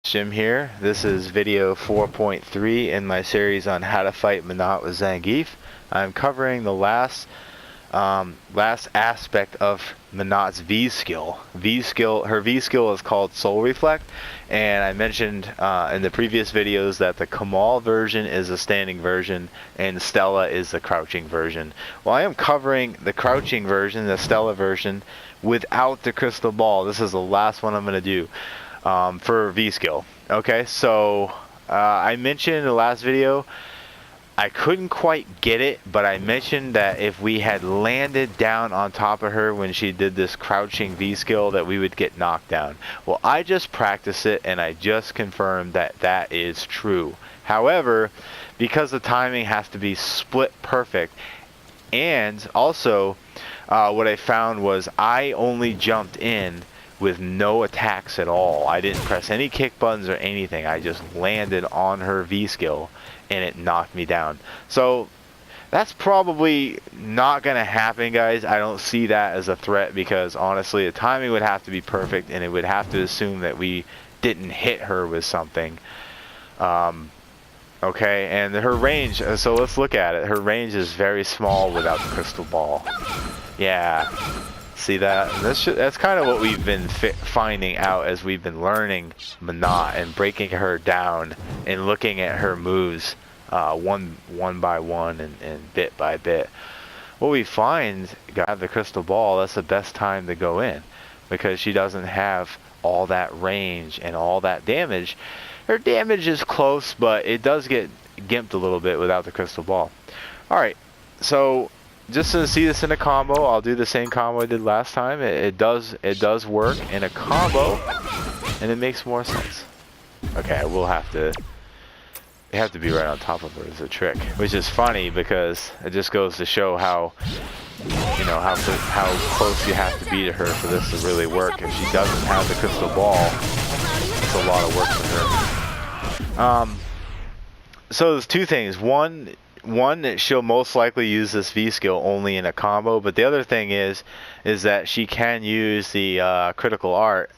Jim here. This is video 4.3 in my series on how to fight Menat with Zangief. I'm covering the last aspect of Menat's V skill. Her V skill is called Soul Reflect, and I mentioned in the previous videos that the Kamal version is a standing version and Stella is the crouching version. Well, I am covering the crouching version, the Stella version, without the crystal ball. This is the last one I'm going to do for V skill. Okay, so I mentioned in the last video I couldn't quite get it, but I mentioned that if we had landed down on top of her when she did this crouching V skill that we would get knocked down. Well, I just practiced it and I just confirmed that that is true. However, because the timing has to be split perfect, and also what I found was I only jumped in with no attacks at all. I didn't press any kick buttons or anything. I just landed on her V skill and it knocked me down. So that's probably not gonna happen, guys. I don't see that as a threat because honestly the timing would have to be perfect and it would have to assume that we didn't hit her with something. Okay, and her range, so let's look at it. Her range is very small without the crystal ball. Yeah, see that? That's kind of what we've been finding out as we've been learning Menat and breaking her down and looking at her moves one by one and bit by bit. What we find, have the crystal ball, that's the best time to go in because she doesn't have all that range and all that damage. Her damage is close, but it does get gimped a little bit without the crystal ball. Alright, so just to see this in a combo, I'll do the same combo I did last time. It does work in a combo, and it makes more sense. Okay, I will have to. You have to be right on top of her as a trick, which is funny because it just goes to show how, you know, how close you have to be to her for this to really work. If she doesn't have the crystal ball, it's a lot of work for her. So there's two things. One that she'll most likely use this V skill only in a combo, but the other thing is that she can use the critical art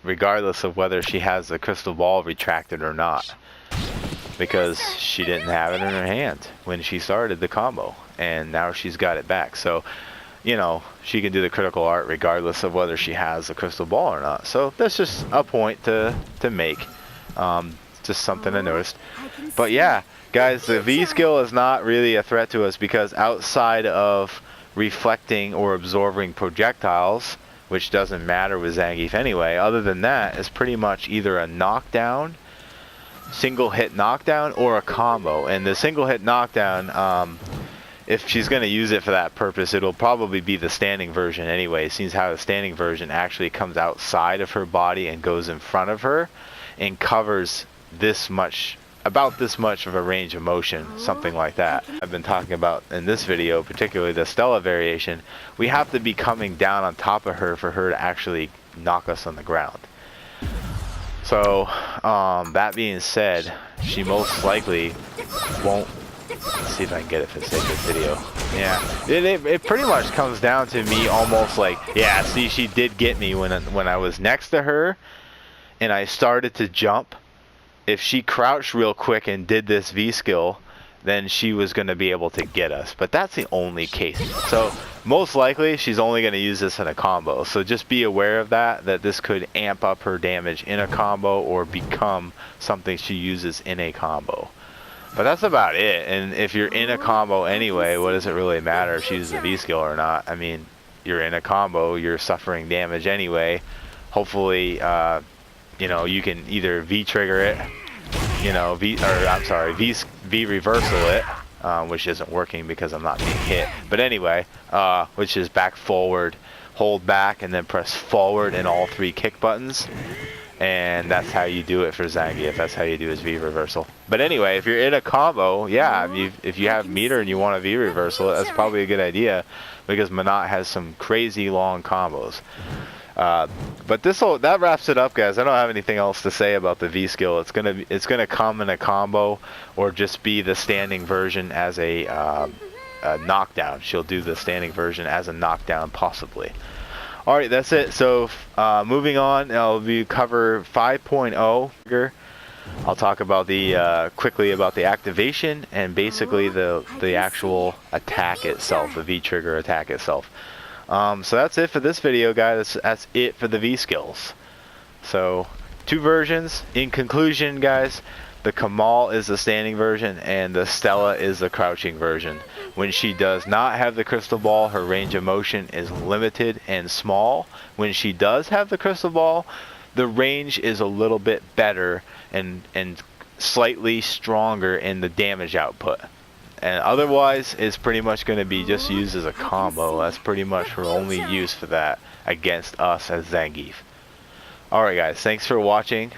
regardless of whether she has the crystal ball retracted or not, because she didn't have it in her hand when she started the combo and now she's got it back. So, you know, she can do the critical art regardless of whether she has the crystal ball or not. So that's just a point to make. Just something I noticed. But yeah, guys, the V skill is not really a threat to us because outside of reflecting or absorbing projectiles, which doesn't matter with Zangief anyway, other than that, it's pretty much either a knockdown, single hit knockdown, or a combo. And the single hit knockdown, if she's going to use it for that purpose, it'll probably be the standing version anyway, since how the standing version actually comes outside of her body and goes in front of her and covers this much, about this much of a range of motion, something like that. I've been talking about in this video, particularly the Stella variation. We have to be coming down on top of her for her to actually knock us on the ground. So that being said, she most likely won't. Let's see if I can get it for the sake of the video. Yeah, it pretty much comes down to me almost like, yeah, see, she did get me when I was next to her and I started to jump. If she crouched real quick and did this V skill, then she was going to be able to get us. But that's the only case. So most likely she's only going to use this in a combo. So just be aware of that this could amp up her damage in a combo or become something she uses in a combo. But that's about it. And if you're in a combo anyway, what does it really matter if she uses a V skill or not? I mean, you're in a combo, you're suffering damage anyway. Hopefully, you know, you can either V trigger it, you know, V reversal it, which isn't working because I'm not being hit. But anyway, which is back forward, hold back, and then press forward in all three kick buttons. And that's how you do it for Zangief. That's how you do his V reversal. But anyway, if you're in a combo, yeah, if you have meter and you want a V reversal, that's probably a good idea because Menat has some crazy long combos. But that wraps it up, guys. I don't have anything else to say about the V skill. It's gonna come in a combo or just be the standing version as a knockdown. She'll do the standing version as a knockdown possibly. Alright, that's it. So moving on, I'll cover 5.0. I'll talk about the quickly about the activation and basically the actual attack itself, the V trigger attack itself. So that's it for this video, guys. That's it for the V skills. So 2 versions. In conclusion, guys, the Kamal is the standing version and the Stella is the crouching version. When she does not have the crystal ball, her range of motion is limited and small. When she does have the crystal ball, the range is a little bit better and slightly stronger in the damage output. And otherwise, it's pretty much going to be just used as a combo. That's pretty much her only use for that against us as Zangief. Alright guys, thanks for watching.